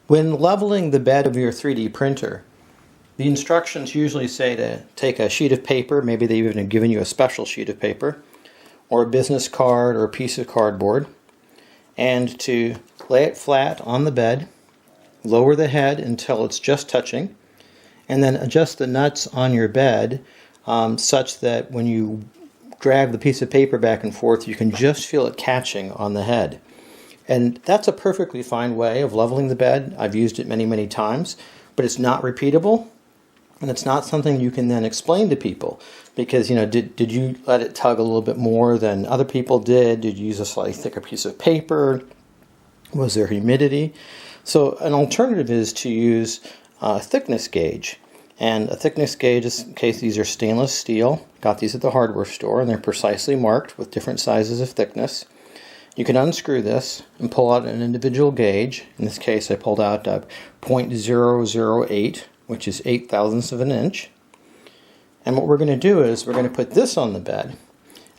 When leveling the bed of your 3D printer, the instructions usually say to take a sheet of paper, maybe they've even given you a special sheet of paper, or a business card or a piece of cardboard, and to lay it flat on the bed, lower the head until it's just touching, and then adjust the nuts on your bed such that when you drag the piece of paper back and forth, you can just feel it catching on the head. And that's a perfectly fine way of leveling the bed. I've used it many, many times, but it's not repeatable, and it's not something you can then explain to people because, did you let it tug a little bit more than other people did? Did you use a slightly thicker piece of paper? Was there humidity? So an alternative is to use a thickness gauge. And a thickness gauge, in case these are stainless steel, got these at the hardware store, and they're precisely marked with different sizes of thickness. You can unscrew this and pull out an individual gauge. In this case, I pulled out 0.008, which is 0.008 of an inch. And what we're going to do is we're going to put this on the bed.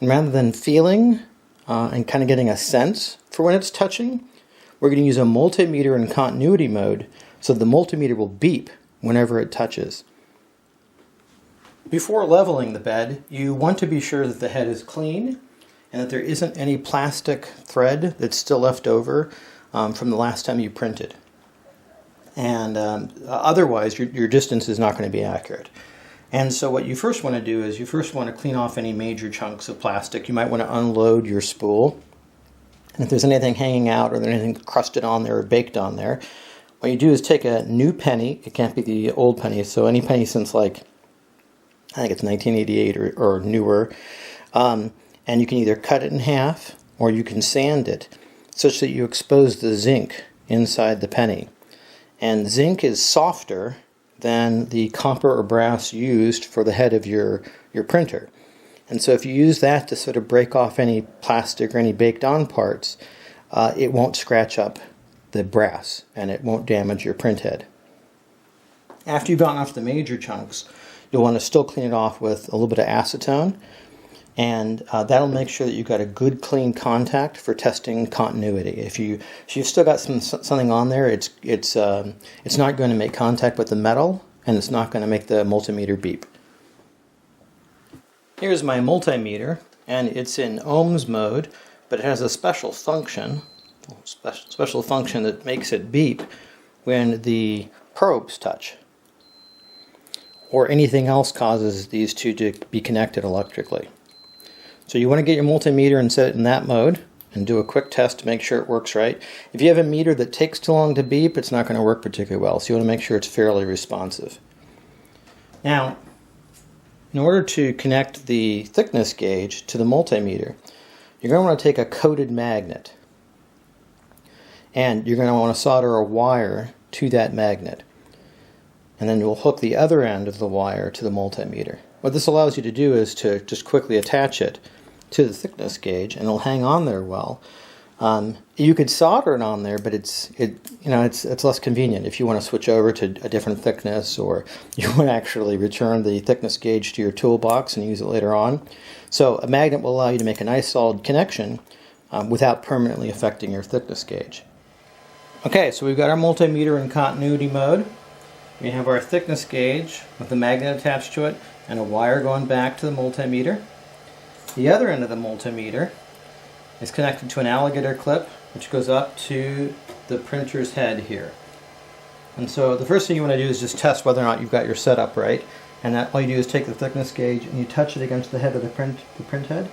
And rather than feeling and kind of getting a sense for when it's touching, we're going to use a multimeter in continuity mode so the multimeter will beep whenever it touches. Before leveling the bed, you want to be sure that the head is clean and that there isn't any plastic thread that's still left over from the last time you printed. And otherwise, your distance is not going to be accurate. And so what you first want to do is you first want to clean off any major chunks of plastic. You might want to unload your spool. And if there's anything hanging out or there's anything crusted on there or baked on there, what you do is take a new penny. It can't be the old penny, so any penny since I think it's 1988 or newer. And you can either cut it in half or you can sand it such that you expose the zinc inside the penny. And zinc is softer than the copper or brass used for the head of your printer. And so if you use that to sort of break off any plastic or any baked on parts, it won't scratch up the brass and it won't damage your print head. After you've gotten off the major chunks, you'll want to still clean it off with a little bit of acetone, and that'll make sure that you've got a good clean contact for testing continuity. If you've still got something on there, it's not going to make contact with the metal, and it's not going to make the multimeter beep. Here's my multimeter, and it's in ohms mode, but it has a special function that makes it beep when the probes touch, or anything else causes these two to be connected electrically. So you want to get your multimeter and set it in that mode and do a quick test to make sure it works right. If you have a meter that takes too long to beep, it's not going to work particularly well, so you want to make sure it's fairly responsive. Now, in order to connect the thickness gauge to the multimeter, you're going to want to take a coated magnet, and you're going to want to solder a wire to that magnet. And then you'll hook the other end of the wire to the multimeter. What this allows you to do is to just quickly attach it to the thickness gauge, and it'll hang on there well. You could solder it on there, but it's less convenient if you want to switch over to a different thickness, or you want to actually return the thickness gauge to your toolbox and use it later on. So a magnet will allow you to make a nice solid connection without permanently affecting your thickness gauge. Okay, so we've got our multimeter in continuity mode. We have our thickness gauge with the magnet attached to it and a wire going back to the multimeter. The other end of the multimeter is connected to an alligator clip which goes up to the printer's head here. And so the first thing you want to do is just test whether or not you've got your setup right. And that all you do is take the thickness gauge and you touch it against the head of the print head.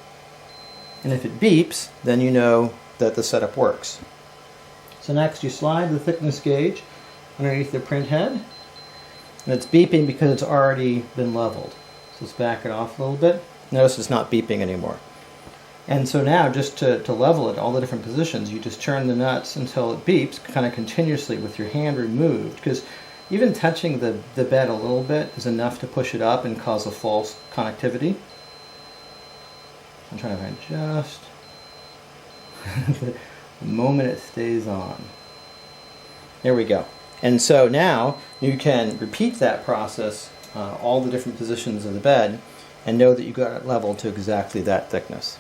And if it beeps, then you know that the setup works. So next you slide the thickness gauge underneath the print head, and it's beeping because it's already been leveled. So let's back it off a little bit. Notice it's not beeping anymore. And so now, just to level it, all the different positions, you just turn the nuts until it beeps, kind of continuously with your hand removed, because even touching the bed a little bit is enough to push it up and cause a false connectivity. I'm trying to find just the moment it stays on. There we go. And so now you can repeat that process, all the different positions of the bed, and know that you got it leveled to exactly that thickness.